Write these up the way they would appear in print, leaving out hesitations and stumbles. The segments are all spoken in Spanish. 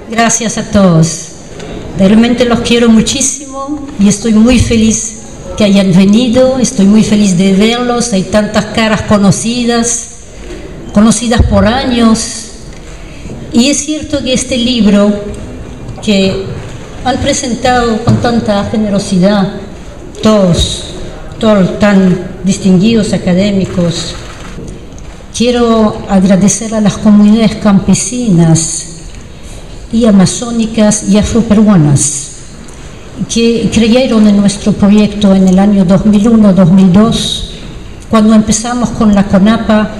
Gracias a todos. Realmente los quiero muchísimo y estoy muy feliz que hayan venido, estoy muy feliz de verlos, hay tantas caras conocidas por años. Y es cierto que este libro que han presentado con tanta generosidad todos tan distinguidos académicos, quiero agradecer a las comunidades campesinas y amazónicas y afroperuanas que creyeron en nuestro proyecto en el año 2001-2002, cuando empezamos con la CONAPA,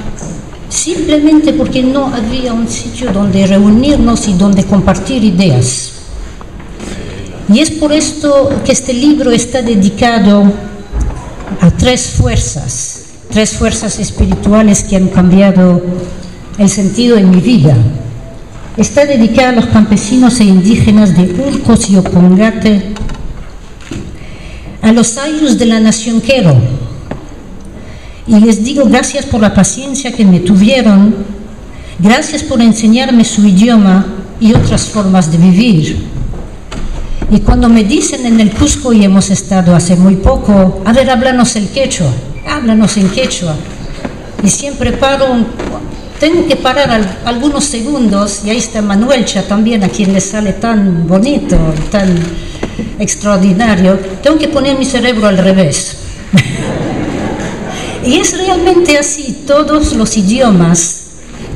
simplemente porque no había un sitio donde reunirnos y donde compartir ideas. Y es por esto que este libro está dedicado a tres fuerzas espirituales que han cambiado el sentido de mi vida. Está dedicado a los campesinos e indígenas de Urcos y Ocongate, a los ayllus de la nación Quero. Y les digo gracias por la paciencia que me tuvieron, gracias por enseñarme su idioma y otras formas de vivir. Y cuando me dicen en el Cusco, y hemos estado hace muy poco, a ver, háblanos el quechua, háblanos en quechua. Y siempre tengo que parar algunos segundos, y ahí está Manuelcha también, a quien le sale tan bonito, tan extraordinario. Tengo que poner mi cerebro al revés. Y es realmente así, todos los idiomas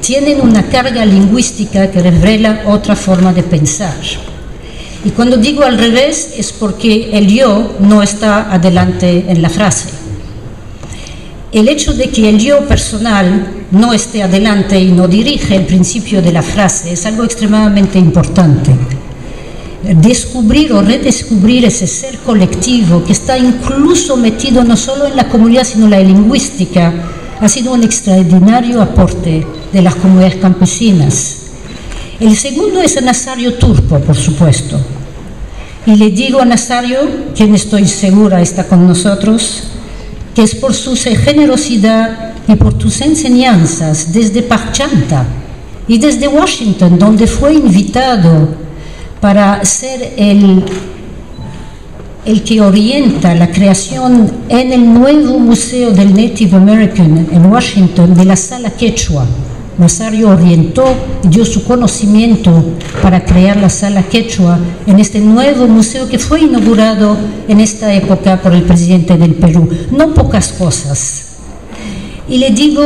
tienen una carga lingüística que revela otra forma de pensar. Y cuando digo al revés es porque el yo no está adelante en la frase. El hecho de que el yo personal no esté adelante y no dirige el principio de la frase es algo extremadamente importante. Descubrir o redescubrir ese ser colectivo que está incluso metido no solo en la comunidad sino en la lingüística ha sido un extraordinario aporte de las comunidades campesinas. El segundo es a Nazario Turpo, por supuesto. Y le digo a Nazario, quien estoy segura está con nosotros, que es por su generosidad y por tus enseñanzas desde Pachanta y desde Washington, donde fue invitado para ser el que orienta la creación en el nuevo Museo del Native American en Washington de la Sala Quechua. Nazario orientó y dio su conocimiento para crear la Sala Quechua en este nuevo museo que fue inaugurado en esta época por el presidente del Perú. No pocas cosas. Y le digo,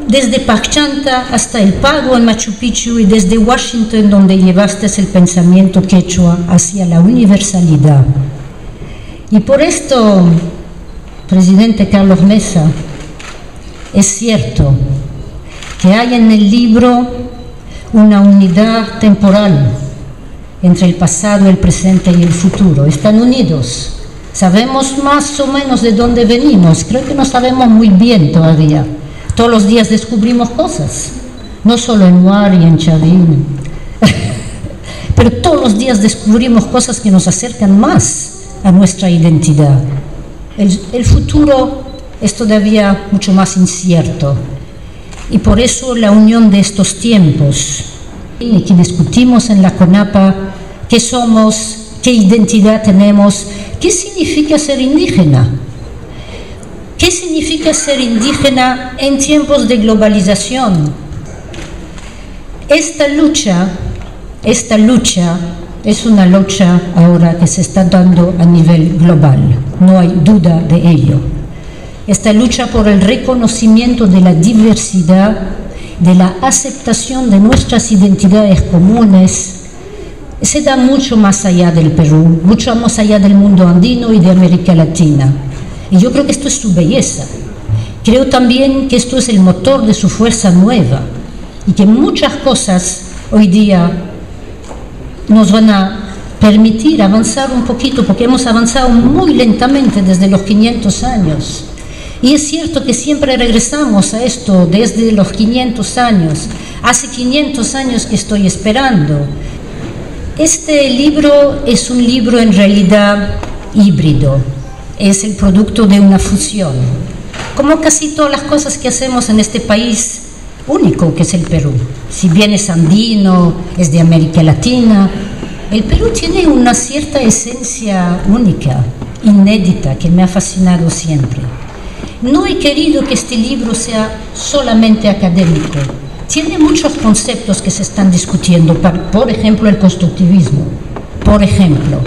desde Pachanta hasta el Pago en Machu Picchu y desde Washington, donde llevaste el pensamiento quechua hacia la universalidad. Y por esto, presidente Carlos Mesa, es cierto que hay en el libro una unidad temporal entre el pasado, el presente y el futuro. Están unidos. Sabemos más o menos de dónde venimos. Creo que no sabemos muy bien todavía. Todos los días descubrimos cosas, no solo en Huari y en Chavín, pero todos los días descubrimos cosas que nos acercan más a nuestra identidad. El futuro es todavía mucho más incierto y por eso la unión de estos tiempos, y que discutimos en la CONAPA, qué somos, qué identidad tenemos, qué significa ser indígena. ¿Qué significa ser indígena en tiempos de globalización? Esta lucha es una lucha ahora que se está dando a nivel global, no hay duda de ello. Esta lucha por el reconocimiento de la diversidad, de la aceptación de nuestras identidades comunes, se da mucho más allá del Perú, mucho más allá del mundo andino y de América Latina. Y yo creo que esto es su belleza. Creo también que esto es el motor de su fuerza nueva y que muchas cosas hoy día nos van a permitir avanzar un poquito, porque hemos avanzado muy lentamente desde los 500 años. Y es cierto que siempre regresamos a esto desde los 500 años. Hace 500 años que estoy esperando. Este libro es un libro en realidad híbrido. Es el producto de una fusión. Como casi todas las cosas que hacemos en este país, único que es el Perú. Si bien es andino, es de América Latina, el Perú tiene una cierta esencia única, inédita, que me ha fascinado siempre. No he querido que este libro sea solamente académico. Tiene muchos conceptos que se están discutiendo, por ejemplo, el constructivismo, por ejemplo,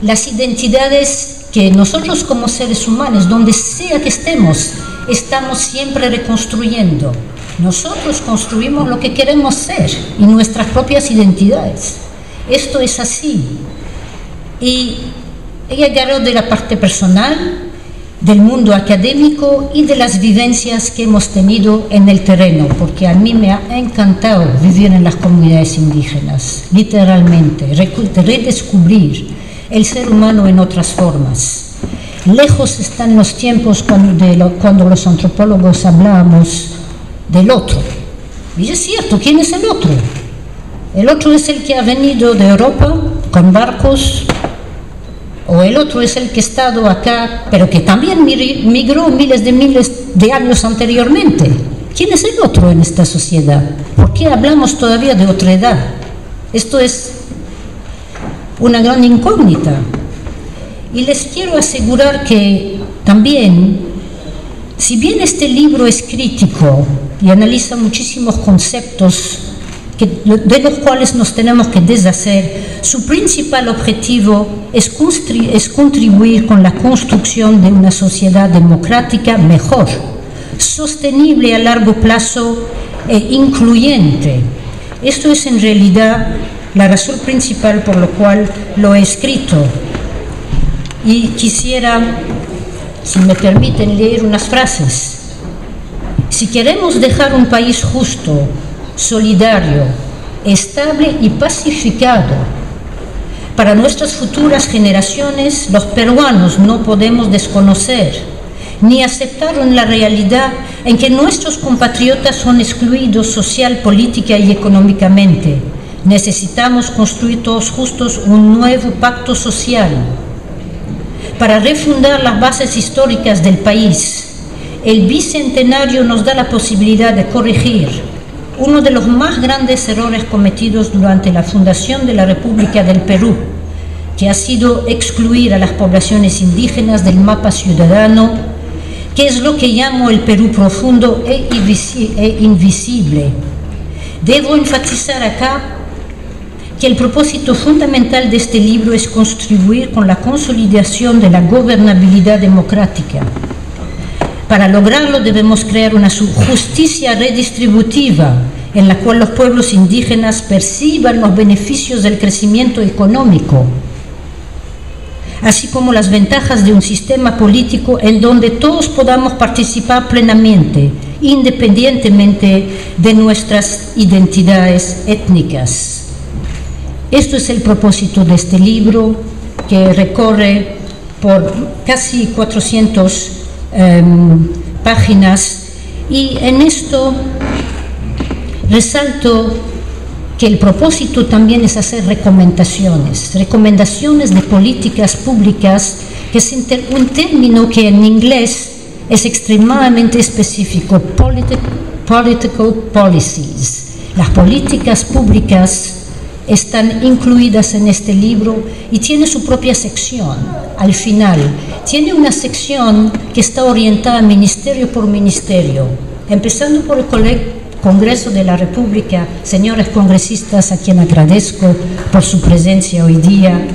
las identidades que nosotros como seres humanos, donde sea que estemos, estamos siempre reconstruyendo. Nosotros construimos lo que queremos ser y nuestras propias identidades. Esto es así. Y he agarrado de la parte personal, del mundo académico y de las vivencias que hemos tenido en el terreno, porque a mí me ha encantado vivir en las comunidades indígenas, literalmente, redescubrir el ser humano en otras formas. Lejos están los tiempos cuando los antropólogos hablábamos del otro. Y es cierto, ¿quién es el otro? El otro es el que ha venido de Europa con barcos, o el otro es el que ha estado acá, pero que también migró miles de años anteriormente. ¿Quién es el otro en esta sociedad? ¿Por qué hablamos todavía de otra edad? Esto es una gran incógnita. Y les quiero asegurar que también, si bien este libro es crítico y analiza muchísimos conceptos de los cuales nos tenemos que deshacer, su principal objetivo es contribuir con la construcción de una sociedad democrática mejor, sostenible a largo plazo e incluyente. Esto es en realidad la razón principal por la cual lo he escrito. Y quisiera, si me permiten, leer unas frases. Si queremos dejar un país justo, solidario, estable y pacificado para nuestras futuras generaciones, los peruanos no podemos desconocer ni aceptar la realidad en que nuestros compatriotas son excluidos social, política y económicamente. Necesitamos construir todos juntos un nuevo pacto social para refundar las bases históricas del país. El bicentenario nos da la posibilidad de corregir uno de los más grandes errores cometidos durante la fundación de la República del Perú, que ha sido excluir a las poblaciones indígenas del mapa ciudadano, que es lo que llamo el Perú profundo e invisible. Debo enfatizar acá que el propósito fundamental de este libro es contribuir con la consolidación de la gobernabilidad democrática. Para lograrlo debemos crear una justicia redistributiva en la cual los pueblos indígenas perciban los beneficios del crecimiento económico, así como las ventajas de un sistema político en donde todos podamos participar plenamente, independientemente de nuestras identidades étnicas. Esto es el propósito de este libro, que recorre por casi 400 páginas, y en esto resalto que el propósito también es hacer recomendaciones de políticas públicas, que es un término que en inglés es extremadamente específico, political policies. Las políticas públicas están incluidas en este libro y tiene su propia sección. Al final, tiene una sección que está orientada ministerio por ministerio, empezando por el Congreso de la República. Señores congresistas, a quien agradezco por su presencia hoy día,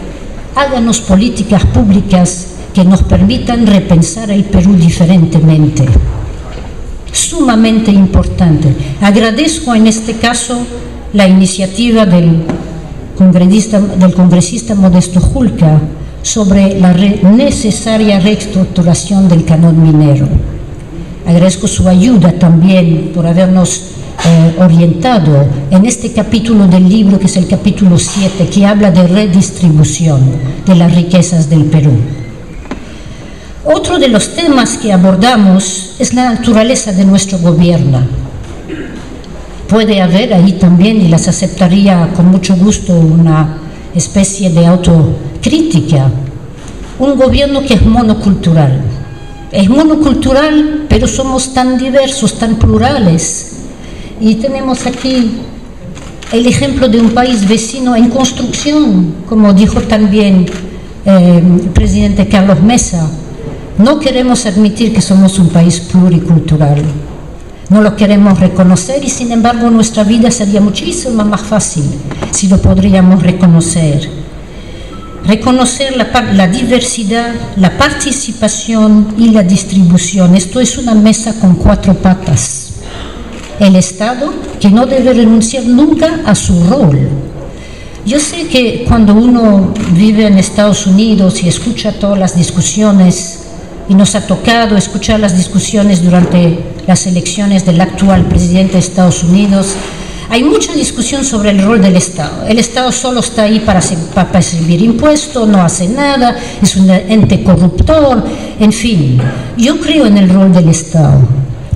háganos políticas públicas que nos permitan repensar el Perú diferentemente. Sumamente importante. Agradezco en este caso la iniciativa del congresista Modesto Julca sobre la necesaria reestructuración del canon minero. Agradezco su ayuda también por habernos orientado en este capítulo del libro, que es el capítulo 7, que habla de redistribución de las riquezas del Perú. Otro de los temas que abordamos es la naturaleza de nuestro gobierno. Puede haber ahí también, y las aceptaría con mucho gusto, una especie de autocrítica. Un gobierno que es monocultural. Es monocultural, pero somos tan diversos, tan plurales, Y tenemos aquí el ejemplo de un país vecino en construcción, como dijo también el presidente Carlos Mesa. No queremos admitir que somos un país pluricultural, no lo queremos reconocer y sin embargo nuestra vida sería muchísimo más fácil si lo podríamos reconocer. Reconocer la diversidad, la participación y la distribución. Esto es una mesa con 4 patas. El Estado, que no debe renunciar nunca a su rol. Yo sé que cuando uno vive en Estados Unidos y escucha todas las discusiones, y nos ha tocado escuchar las discusiones durante las elecciones del actual presidente de Estados Unidos, hay mucha discusión sobre el rol del Estado. El Estado solo está ahí para recibir impuestos, no hace nada, es un ente corruptor, en fin. Yo creo en el rol del Estado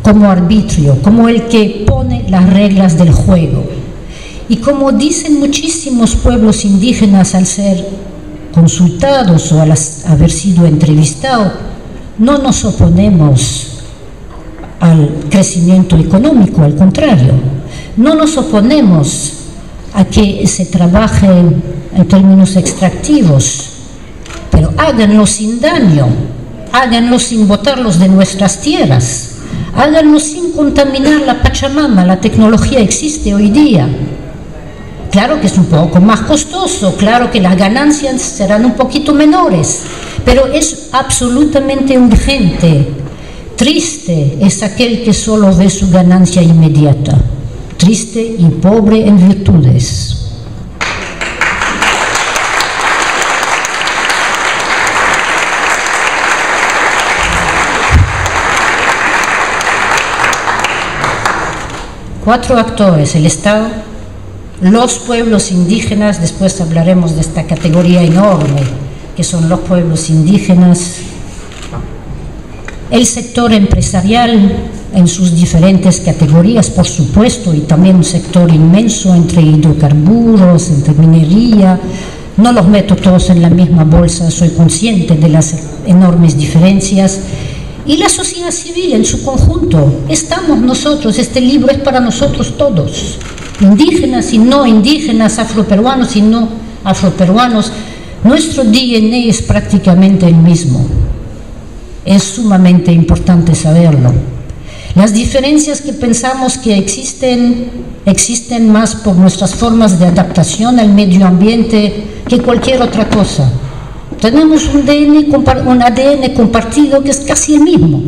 como arbitrio, como el que pone las reglas del juego. Y como dicen muchísimos pueblos indígenas al ser consultados o al haber sido entrevistados, no nos oponemos al crecimiento económico, al contrario, no nos oponemos a que se trabaje en términos extractivos, pero háganlo sin daño, háganlo sin botarlos de nuestras tierras, háganlo sin contaminar la Pachamama. La tecnología existe hoy día. Claro que es un poco más costoso, claro que las ganancias serán un poquito menores, pero es absolutamente urgente. Triste es aquel que solo ve su ganancia inmediata, triste y pobre en virtudes. Cuatro actores: el Estado, los pueblos indígenas, después hablaremos de esta categoría enorme que son los pueblos indígenas, el sector empresarial en sus diferentes categorías, por supuesto, y también un sector inmenso entre hidrocarburos, entre minería. No los meto todos en la misma bolsa, soy consciente de las enormes diferencias. Y la sociedad civil en su conjunto, estamos nosotros, este libro es para nosotros todos, indígenas y no indígenas, afroperuanos y no afroperuanos. Nuestro DNA es prácticamente el mismo. Es sumamente importante saberlo. Las diferencias que pensamos que existen más por nuestras formas de adaptación al medio ambiente que cualquier otra cosa. Tenemos un ADN compartido que es casi el mismo.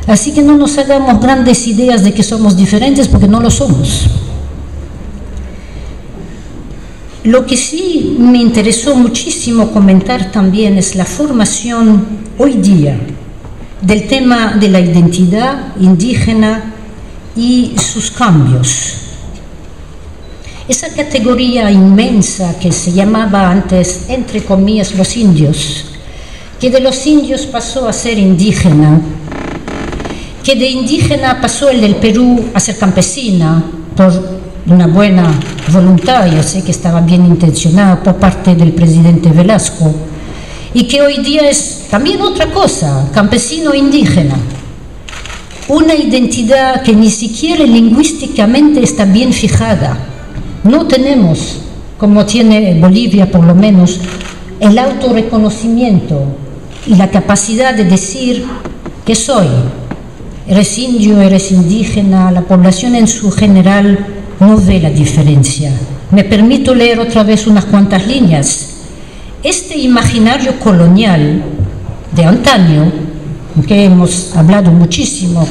Así que no nos hagamos grandes ideas de que somos diferentes, porque no lo somos. Lo que sí me interesó muchísimo comentar también es la formación hoy día del tema de la identidad indígena y sus cambios. Esa categoría inmensa que se llamaba antes, entre comillas, los indios, que de los indios pasó a ser indígena, que de indígena pasó el del Perú a ser campesina por una buena voluntad, yo sé que estaba bien intencionada por parte del presidente Velasco, y que hoy día es también otra cosa, campesino indígena. Una identidad que ni siquiera lingüísticamente está bien fijada. No tenemos, como tiene Bolivia por lo menos, el autorreconocimiento y la capacidad de decir que soy. Eres indio, eres indígena, la población en su general no ve la diferencia. Me permito leer otra vez unas cuantas líneas. Este imaginario colonial de antaño, que hemos hablado muchísimo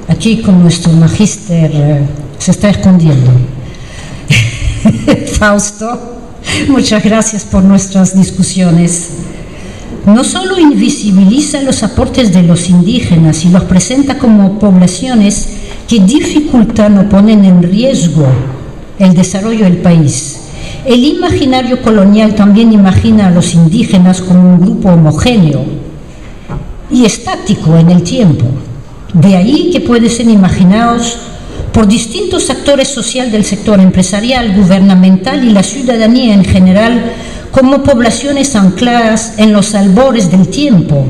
aquí con nuestro magíster, se está escondiendo. Fausto, muchas gracias por nuestras discusiones. No solo invisibiliza los aportes de los indígenas y los presenta como poblaciones que dificultan o ponen en riesgo el desarrollo del país. El imaginario colonial también imagina a los indígenas como un grupo homogéneo y estático en el tiempo. De ahí que pueden ser imaginados por distintos actores sociales del sector empresarial, gubernamental y la ciudadanía en general como poblaciones ancladas en los albores del tiempo,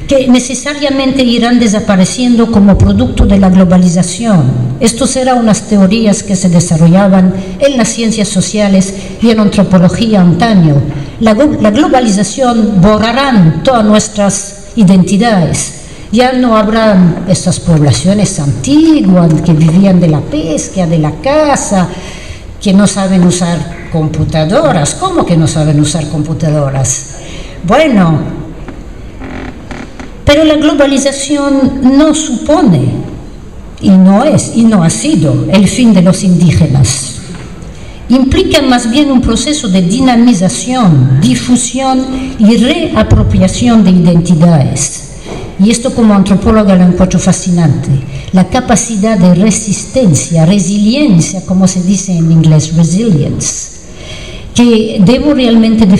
que necesariamente irán desapareciendo como producto de la globalización. Estos eran unas teorías que se desarrollaban en las ciencias sociales y en antropología antaño. La globalización borrará todas nuestras identidades. Ya no habrán esas poblaciones antiguas que vivían de la pesca, de la caza, que no saben usar computadoras. ¿Cómo que no saben usar computadoras? Bueno, pero la globalización no supone, y no ha sido, el fin de los indígenas. Implica más bien un proceso de dinamización, difusión y reapropiación de identidades. Y esto como antropóloga lo encuentro fascinante. La capacidad de resistencia, resiliencia, como se dice en inglés, resilience, que debo realmente de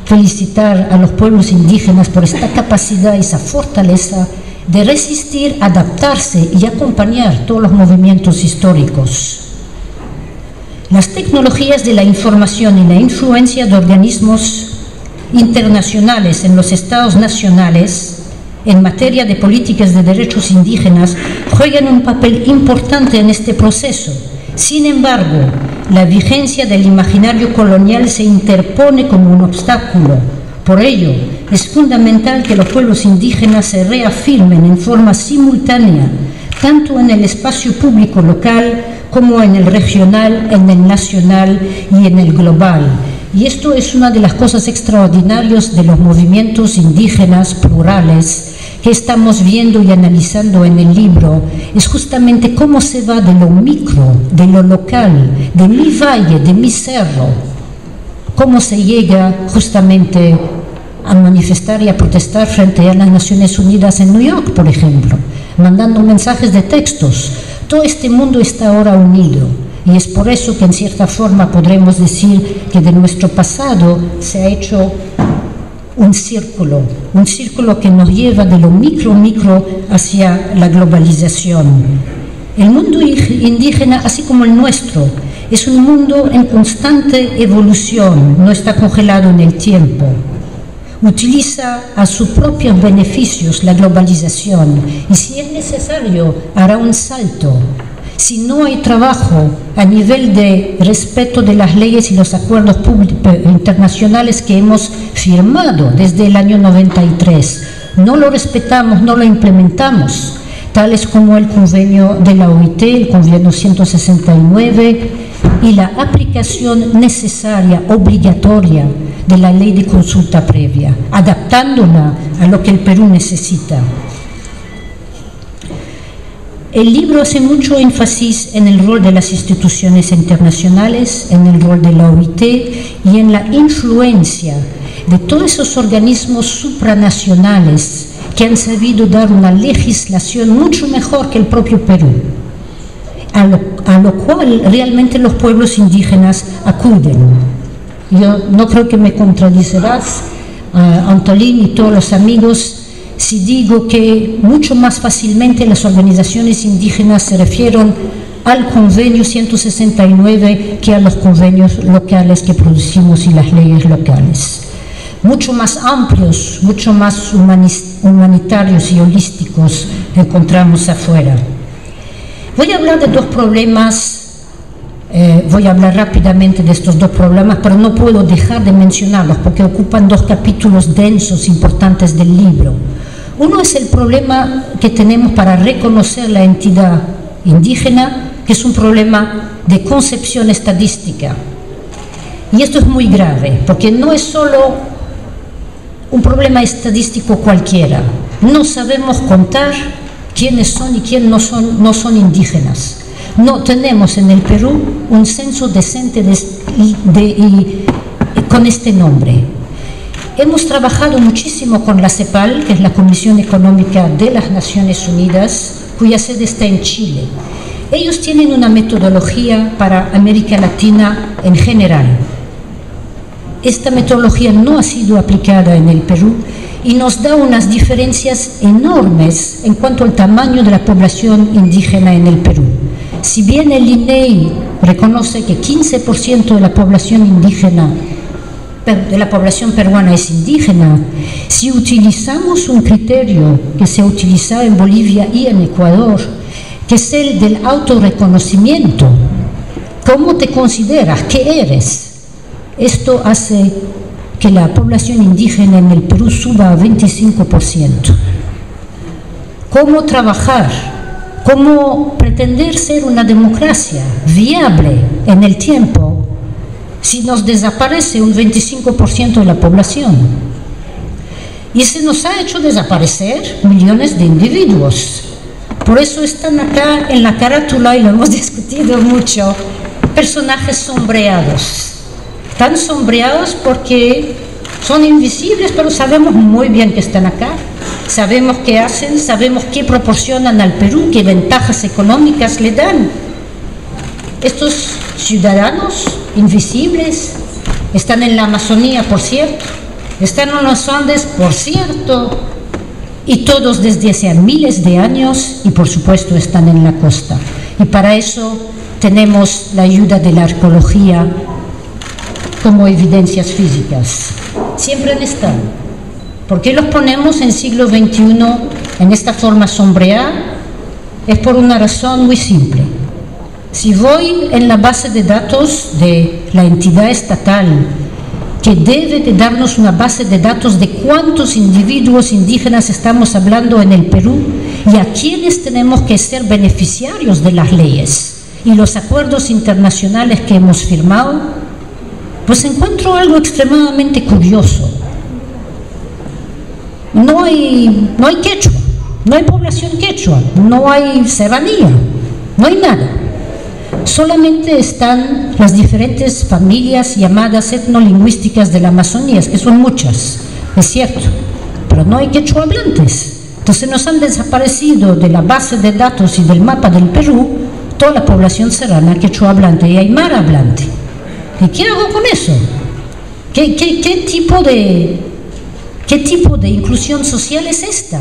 felicitar a los pueblos indígenas por esta capacidad, esa fortaleza de resistir, adaptarse y acompañar todos los movimientos históricos. Las tecnologías de la información y la influencia de organismos internacionales en los estados nacionales en materia de políticas de derechos indígenas juegan un papel importante en este proceso. Sin embargo, la vigencia del imaginario colonial se interpone como un obstáculo. Por ello, es fundamental que los pueblos indígenas se reafirmen en forma simultánea, tanto en el espacio público local como en el regional, en el nacional y en el global. Y esto es una de las cosas extraordinarias de los movimientos indígenas plurales que estamos viendo y analizando en el libro, es justamente cómo se va de lo micro, de lo local, de mi valle, de mi cerro, cómo se llega justamente a manifestar y a protestar frente a las Naciones Unidas en New York, por ejemplo, mandando mensajes de textos. Todo este mundo está ahora unido. Y es por eso que en cierta forma podremos decir que de nuestro pasado se ha hecho un círculo que nos lleva de lo micro hacia la globalización. El mundo indígena, así como el nuestro, es un mundo en constante evolución, no está congelado en el tiempo. Utiliza a sus propios beneficios la globalización y si es necesario hará un salto. Si no hay trabajo a nivel de respeto de las leyes y los acuerdos internacionales que hemos firmado desde el año 93, no lo respetamos, no lo implementamos, tales como el convenio de la OIT, el convenio 169, y la aplicación necesaria, obligatoria, de la ley de consulta previa, adaptándola a lo que el Perú necesita. El libro hace mucho énfasis en el rol de las instituciones internacionales, en el rol de la OIT y en la influencia de todos esos organismos supranacionales que han sabido dar una legislación mucho mejor que el propio Perú, a lo cual realmente los pueblos indígenas acuden. Yo no creo que me contradicirás, Antolín y todos los amigos, si digo que mucho más fácilmente las organizaciones indígenas se refieren al convenio 169 que a los convenios locales que producimos y las leyes locales. Mucho más amplios, mucho más humanitarios y holísticos encontramos afuera. Voy a hablar de dos problemas, voy a hablar rápidamente de estos dos problemas, pero no puedo dejar de mencionarlos porque ocupan dos capítulos densos, importantes del libro. Uno es el problema que tenemos para reconocer la entidad indígena, que es un problema de concepción estadística. Y esto es muy grave, porque no es solo un problema estadístico cualquiera. No sabemos contar quiénes son y quiénes no son indígenas. No tenemos en el Perú un censo decente con este nombre. Hemos trabajado muchísimo con la CEPAL, que es la Comisión Económica de las Naciones Unidas, cuya sede está en Chile. Ellos tienen una metodología para América Latina en general. Esta metodología no ha sido aplicada en el Perú y nos da unas diferencias enormes en cuanto al tamaño de la población indígena en el Perú. Si bien el INEI reconoce que 15% de la población indígena de la población peruana es indígena, si utilizamos un criterio que se utiliza en Bolivia y en Ecuador, que es el del autorreconocimiento, ¿cómo te consideras? ¿Qué eres? Esto hace que la población indígena en el Perú suba a 25%. ¿Cómo trabajar? ¿Cómo pretender ser una democracia viable en el tiempo si nos desaparece un 25% de la población? Y se nos ha hecho desaparecer millones de individuos. Por eso están acá en la carátula, y lo hemos discutido mucho, personajes sombreados. Tan sombreados porque son invisibles, pero sabemos muy bien que están acá. Sabemos qué hacen, sabemos qué proporcionan al Perú, qué ventajas económicas le dan. Estos ciudadanos invisibles están en la Amazonía, por cierto, están en los Andes, por cierto, y todos desde hace miles de años, y por supuesto están en la costa. Y para eso tenemos la ayuda de la arqueología como evidencias físicas. Siempre han estado. ¿Por qué los ponemos en siglo XXI en esta forma sombreada? Es por una razón muy simple. Si voy en la base de datos de la entidad estatal, que debe de darnos una base de datos de cuántos individuos indígenas estamos hablando en el Perú y a quienes tenemos que ser beneficiarios de las leyes y los acuerdos internacionales que hemos firmado, pues encuentro algo extremadamente curioso. No hay quechua, no hay población quechua, no hay serranía, no hay nada. Solamente están las diferentes familias llamadas etnolingüísticas de la Amazonía, que son muchas, es cierto, pero no hay quechua hablantes. Entonces nos han desaparecido de la base de datos y del mapa del Perú toda la población serrana quechua hablante y aymara hablante. ¿Y qué hago con eso? ¿Qué tipo de inclusión social es esta?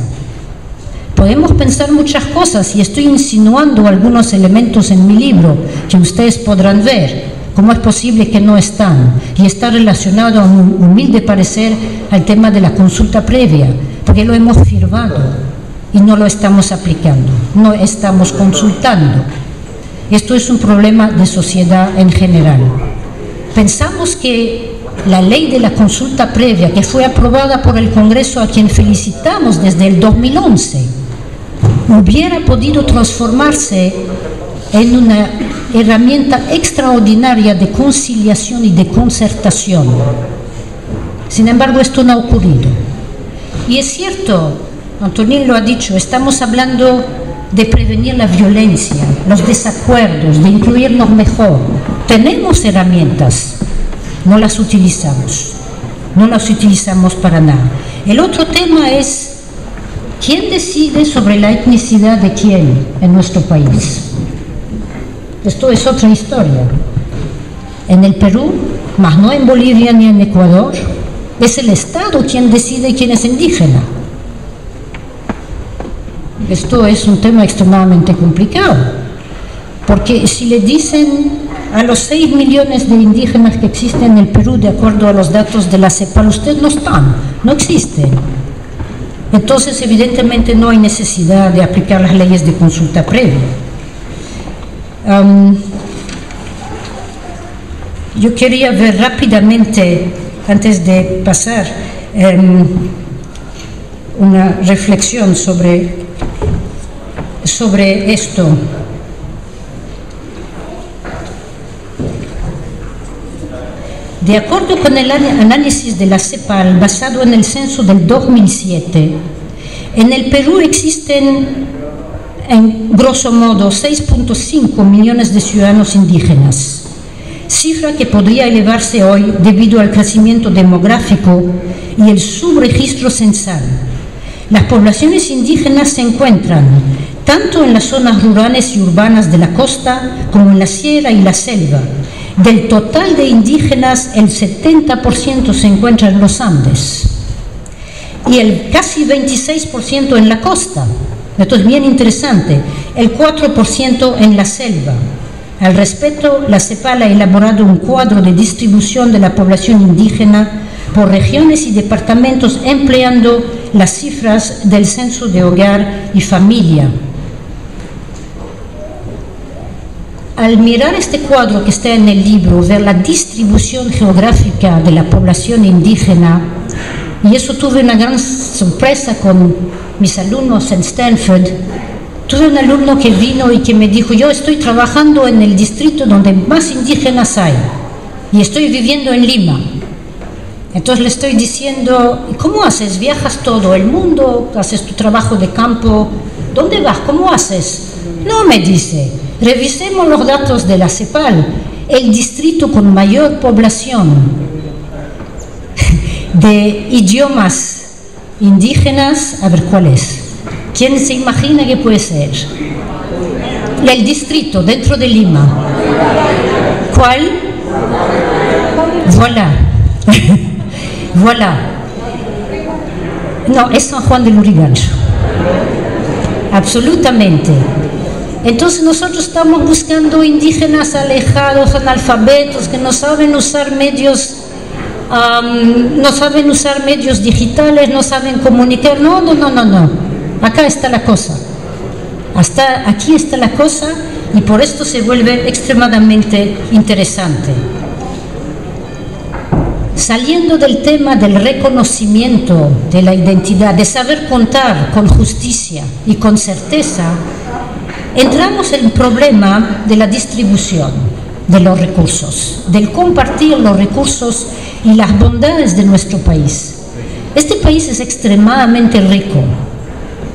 Podemos pensar muchas cosas y estoy insinuando algunos elementos en mi libro que ustedes podrán ver. ¿Cómo es posible que no están? Y está relacionado a un humilde parecer al tema de la consulta previa, porque lo hemos firmado y no lo estamos aplicando, no estamos consultando. Esto es un problema de sociedad en general. Pensamos que la ley de la consulta previa, que fue aprobada por el Congreso, a quien felicitamos desde el 2011, hubiera podido transformarse en una herramienta extraordinaria de conciliación y de concertación. Sin embargo, esto no ha ocurrido. Y es cierto, Antonín lo ha dicho, estamos hablando de prevenir la violencia, los desacuerdos, de incluirnos mejor. Tenemos herramientas, no las utilizamos para nada. El otro tema es, ¿quién decide sobre la etnicidad de quién en nuestro país? Esto es otra historia. En el Perú, más no en Bolivia ni en Ecuador, es el Estado quien decide quién es indígena. Esto es un tema extremadamente complicado, porque si le dicen a los 6 millones de indígenas que existen en el Perú, de acuerdo a los datos de la CEPAL, ustedes no están, no existen. Entonces, evidentemente, no hay necesidad de aplicar las leyes de consulta previa. Yo quería ver rápidamente, antes de pasar, una reflexión sobre esto. De acuerdo con el análisis de la CEPAL, basado en el censo del 2007, en el Perú existen, en grosso modo, 6.5 millones de ciudadanos indígenas, cifra que podría elevarse hoy debido al crecimiento demográfico y el subregistro censal. Las poblaciones indígenas se encuentran tanto en las zonas rurales y urbanas de la costa como en la sierra y la selva. Del total de indígenas, el 70% se encuentra en los Andes y el casi 26% en la costa. Esto es bien interesante. El 4% en la selva. Al respecto, la CEPAL ha elaborado un cuadro de distribución de la población indígena por regiones y departamentos empleando las cifras del censo de hogar y familia. Al mirar este cuadro que está en el libro, ver la distribución geográfica de la población indígena, y eso tuve una gran sorpresa con mis alumnos en Stanford. Tuve un alumno que vino y que me dijo: yo estoy trabajando en el distrito donde más indígenas hay y estoy viviendo en Lima. Entonces le estoy diciendo: ¿cómo haces? ¿Viajas todo el mundo? ¿Haces tu trabajo de campo? ¿Dónde vas? ¿Cómo haces? No, me dice, revisemos los datos de la CEPAL, el distrito con mayor población de idiomas indígenas, a ver cuál es. ¿Quién se imagina que puede ser? El distrito dentro de Lima. ¿Cuál? Voilà. Voilà. No, es San Juan de Lurigancho. Absolutamente. Entonces nosotros estamos buscando indígenas alejados, analfabetos, que no saben usar medios, digitales, no saben comunicar. No. Acá está la cosa. Hasta aquí está la cosa, y por esto se vuelve extremadamente interesante. Saliendo del tema del reconocimiento de la identidad, de saber contar con justicia y con certeza, entramos en el problema de la distribución de los recursos, del compartir los recursos y las bondades de nuestro país. Este país es extremadamente rico.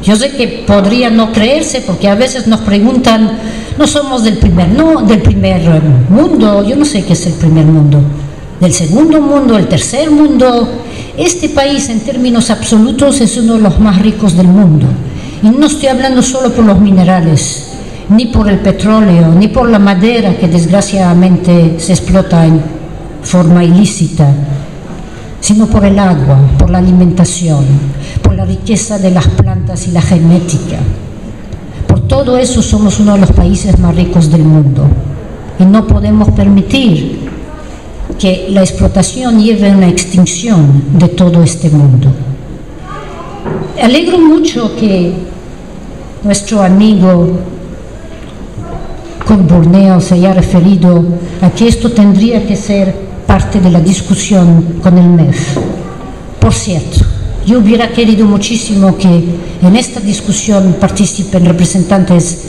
Yo sé que podría no creerse, porque a veces nos preguntan: no somos del primer mundo. Yo no sé qué es el primer mundo, del segundo mundo, el tercer mundo. Este país, en términos absolutos, es uno de los más ricos del mundo. Y no estoy hablando solo por los minerales, ni por el petróleo, ni por la madera, que desgraciadamente se explota en forma ilícita, sino por el agua, por la alimentación, por la riqueza de las plantas y la genética. Por todo eso somos uno de los países más ricos del mundo, y no podemos permitir que la explotación lleve a una extinción de todo este mundo. Alegro mucho que nuestro amigo Corburneo se haya referido a que esto tendría que ser parte de la discusión con el MEF. Por cierto, yo hubiera querido muchísimo que en esta discusión participen representantes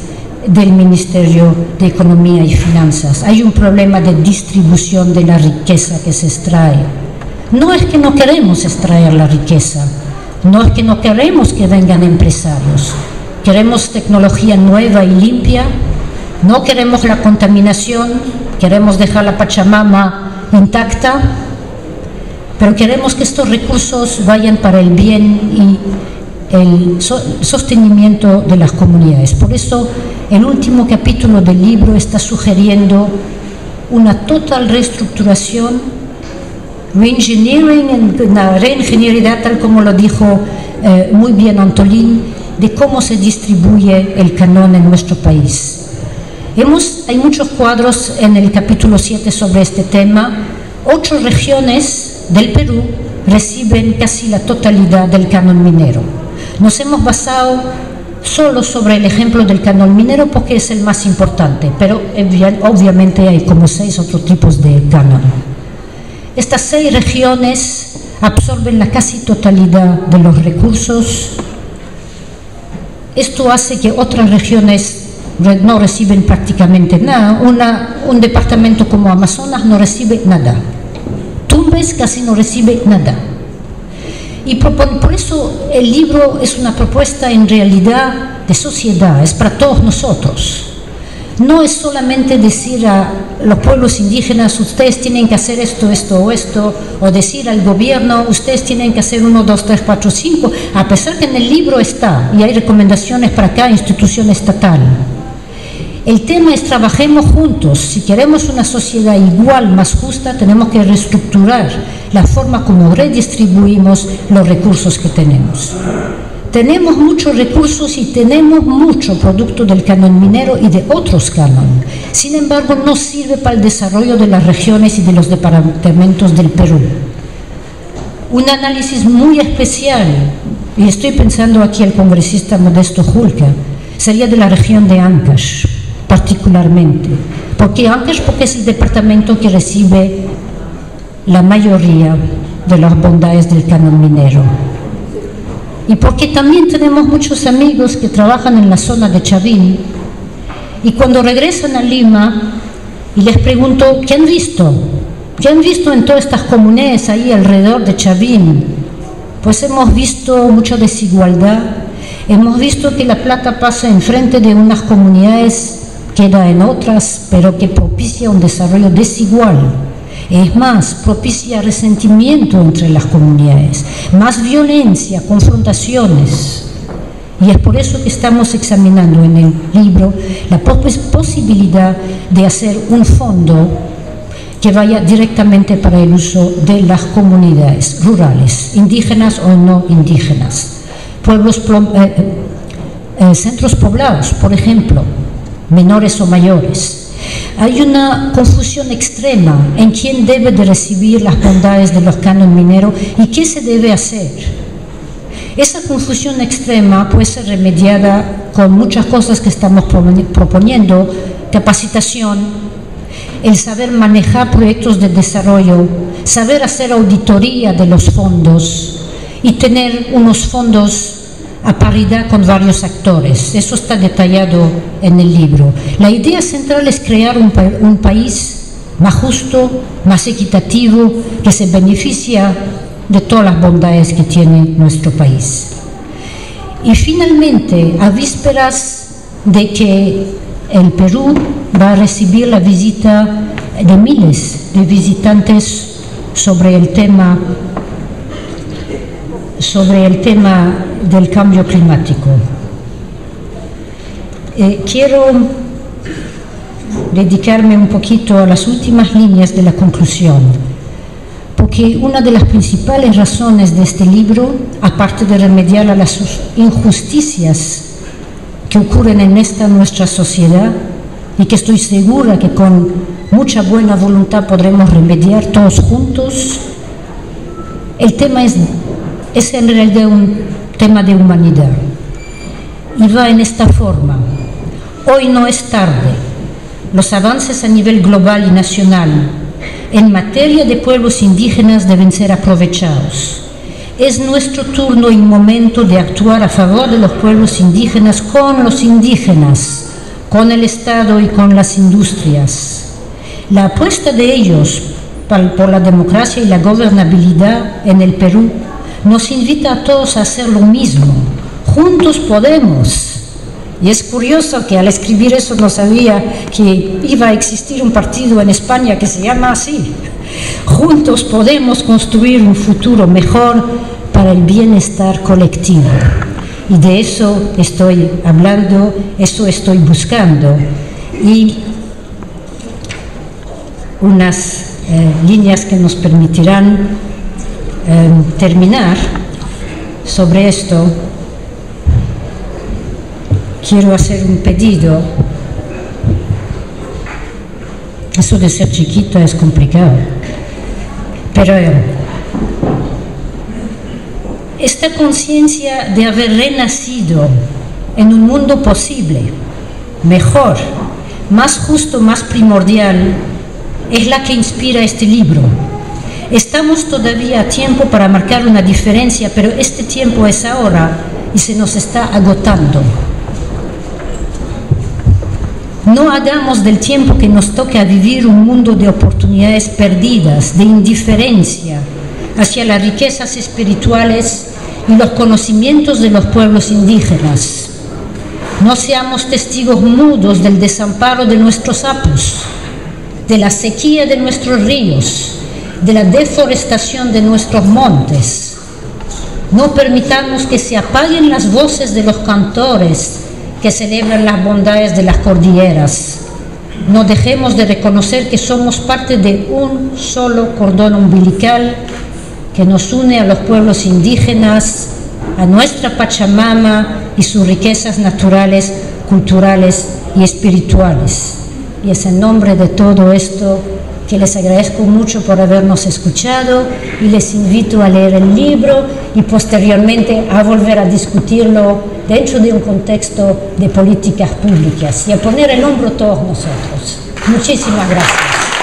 del Ministerio de Economía y Finanzas. Hay un problema de distribución de la riqueza que se extrae. No es que no queremos extraer la riqueza, no es que no queremos que vengan empresarios. Queremos tecnología nueva y limpia, no queremos la contaminación, queremos dejar la Pachamama intacta, pero queremos que estos recursos vayan para el bien y el sostenimiento de las comunidades. Por eso el último capítulo del libro está sugiriendo una total reestructuración, una reingeniería, tal como lo dijo muy bien Antolín, de cómo se distribuye el canon en nuestro país. Hay muchos cuadros en el capítulo 7 sobre este tema. 8 regiones del Perú reciben casi la totalidad del canon minero. Nos hemos basado solo sobre el ejemplo del canon minero porque es el más importante, pero obviamente hay como 6 otros tipos de canon. Estas 6 regiones absorben la casi totalidad de los recursos. Esto hace que otras regiones no reciben prácticamente nada. Un departamento como Amazonas no recibe nada. Tumbes casi no recibe nada. Y por eso el libro es una propuesta en realidad de sociedad, es para todos nosotros. No es solamente decir a los pueblos indígenas: ustedes tienen que hacer esto, esto o esto, o decir al gobierno: ustedes tienen que hacer 1, 2, 3, 4, 5, a pesar que en el libro está, y hay recomendaciones para cada institución estatal. El tema es: trabajemos juntos. Si queremos una sociedad igual, más justa, tenemos que reestructurar la forma como redistribuimos los recursos que tenemos. Tenemos muchos recursos y tenemos mucho producto del canon minero y de otros cánones. Sin embargo, no sirve para el desarrollo de las regiones y de los departamentos del Perú. Un análisis muy especial, y estoy pensando aquí al congresista Modesto Julca, sería de la región de Ancash, particularmente. Porque Ancash es el departamento que recibe la mayoría de las bondades del canon minero. Y porque también tenemos muchos amigos que trabajan en la zona de Chavín, y cuando regresan a Lima y les pregunto, ¿qué han visto? ¿Qué han visto en todas estas comunidades ahí alrededor de Chavín? Pues hemos visto mucha desigualdad, hemos visto que la plata pasa enfrente de unas comunidades, queda en otras, pero que propicia un desarrollo desigual. Es más, propicia resentimiento entre las comunidades, más violencia, confrontaciones. Y es por eso que estamos examinando en el libro la posibilidad de hacer un fondo que vaya directamente para el uso de las comunidades rurales, indígenas o no indígenas, pueblos, centros poblados, por ejemplo, menores o mayores. Hay una confusión extrema en quién debe de recibir las bondades de los cánones mineros y qué se debe hacer. Esa confusión extrema puede ser remediada con muchas cosas que estamos proponiendo: capacitación, el saber manejar proyectos de desarrollo, saber hacer auditoría de los fondos y tener unos fondos a paridad con varios actores. Eso está detallado en el libro. La idea central es crear un país más justo, más equitativo, que se beneficia de todas las bondades que tiene nuestro país. Y finalmente, a vísperas de que el Perú va a recibir la visita de miles de visitantes sobre el tema del cambio climático. Quiero dedicarme un poquito a las últimas líneas de la conclusión, porque una de las principales razones de este libro, aparte de remediar a las injusticias que ocurren en nuestra sociedad, y que estoy segura que con mucha buena voluntad podremos remediar todos juntos, el tema es en realidad un tema de humanidad, y va en esta forma: hoy no es tarde. Los avances a nivel global y nacional en materia de pueblos indígenas deben ser aprovechados. Es nuestro turno y momento de actuar a favor de los pueblos indígenas, con los indígenas, con el Estado y con las industrias. La apuesta de ellos por la democracia y la gobernabilidad en el Perú nos invita a todos a hacer lo mismo. Juntos podemos. Y es curioso que al escribir eso no sabía que iba a existir un partido en España que se llama así. Juntos podemos construir un futuro mejor para el bienestar colectivo. Y de eso estoy hablando, eso estoy buscando. Y unas líneas que nos permitirán terminar sobre esto. Quiero hacer un pedido. Eso de ser chiquito es complicado, pero esta conciencia de haber renacido en un mundo posible, mejor, más justo, más primordial, es la que inspira este libro. Estamos todavía a tiempo para marcar una diferencia, pero este tiempo es ahora y se nos está agotando. No hagamos del tiempo que nos toque a vivir un mundo de oportunidades perdidas, de indiferencia hacia las riquezas espirituales y los conocimientos de los pueblos indígenas. No seamos testigos mudos del desamparo de nuestros apus, de la sequía de nuestros ríos, de la deforestación de nuestros montes. No permitamos que se apaguen las voces de los cantores que celebran las bondades de las cordilleras. No dejemos de reconocer que somos parte de un solo cordón umbilical que nos une a los pueblos indígenas a nuestra Pachamama y sus riquezas naturales, culturales y espirituales. Y es en nombre de todo esto que les agradezco mucho por habernos escuchado y les invito a leer el libro y posteriormente a volver a discutirlo dentro de un contexto de políticas públicas y a poner el hombro todos nosotros. Muchísimas gracias.